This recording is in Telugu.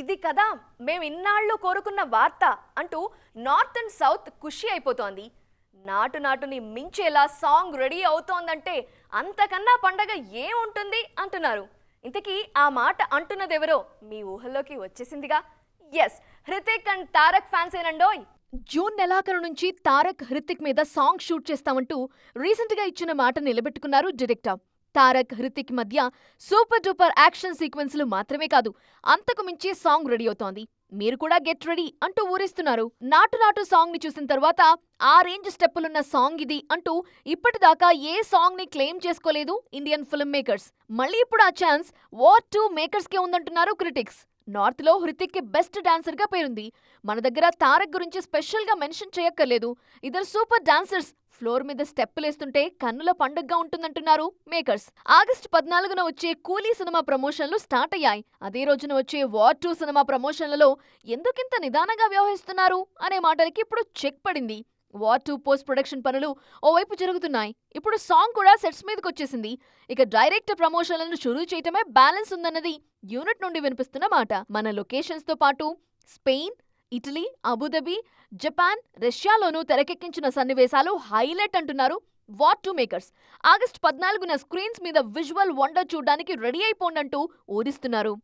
ఇది కదా మేము ఇన్నాళ్ళు కోరుకున్న వార్త అంటూ నార్త్ అండ్ సౌత్ ఖుషి అయిపోతోంది. నాటు నాటుని మించేలా సాంగ్ రెడీ అవుతోందంటే అంతకన్నా పండగ ఏముంటుంది అంటున్నారు. ఇంతకీ ఆ మాట అంటున్నదెవరో మీ ఊహల్లోకి వచ్చేసిందిగా. Yes, Hrithik and Tarak fans ఏనండోయ్. జూన్ నెలాఖరు నుంచి తారక్ హృతిక్ మీద సాంగ్ షూట్ చేస్తామంటూ రీసెంట్ గా ఇచ్చిన మాట నిలబెట్టుకున్నారు డైరెక్టర్. తారక్ హృతిక్ మధ్య సూపర్ డూపర్ యాక్షన్ సీక్వెన్స్లు మాత్రమే కాదు, అంతకు మించి సాంగ్ రెడీ అవుతోంది. మీరు కూడా గెట్ రెడీ అంటూ ఊరిస్తున్నారు. నాటు నాటు సాంగ్ ని చూసిన తర్వాత ఆ రేంజ్ స్టెప్పులున్న సాంగ్ ఇది అంటూ ఇప్పటిదాకా ఏ సాంగ్ ని క్లెయిమ్ చేసుకోలేదు ఇండియన్ ఫిల్మ్ మేకర్స్. మళ్ళీ ఇప్పుడు ఆ ఛాన్స్ వార్ 2 మేకర్స్ కే ఉందంటున్నారు క్రిటిక్స్. నార్త్ లో హృతిక్ కి బెస్ట్ డాన్సర్ గా పేరుంది. మన దగ్గర తారక్ గురించి స్పెషల్ గా మెన్షన్ చేయక్కర్లేదు. ఇద్దరు సూపర్ డాన్సర్స్ ఫ్లోర్ మీద స్టెప్పులేస్తుంటే కన్నుల పండుగగా ఉంటుందంటున్నారు మేకర్స్. ఆగస్టు 14న వచ్చే కూలీ సినిమా ప్రమోషన్లు స్టార్ట్ అయ్యాయి. అదే రోజున వచ్చే వార్ 2 సినిమా ప్రమోషన్లలో ఎందుకింత నిదానంగా వ్యవహరిస్తున్నారు అనే మాటలకి ఇప్పుడు చెక్ పడింది. వార్ 2 పోస్ట్ ప్రొడక్షన్ పనులు ఓవైపు జరుగుతున్నాయి. ఇప్పుడు సాంగ్ కూడా సెట్స్ మీదకొచ్చేసింది. ఇక డైరెక్ట్ ప్రమోషన్లను షురూ చేయటమే బ్యాలెన్స్ ఉందన్నది యూనిట్ నుండి వినిపిస్తున్న మాట. మన లొకేషన్స్ తో పాటు స్పెయిన్, ఇటలీ, అబుదాబి, జపాన్, రష్యాలోనూ తెరకెక్కించిన సన్నివేశాలు హైలైట్ అంటున్నారు వార్ 2 మేకర్స్. ఆగస్టు 14న స్క్రీన్స్ మీద విజువల్ వండర్ చూడ్డానికి రెడీ అయిపోండంటూ ఊరిస్తున్నారు.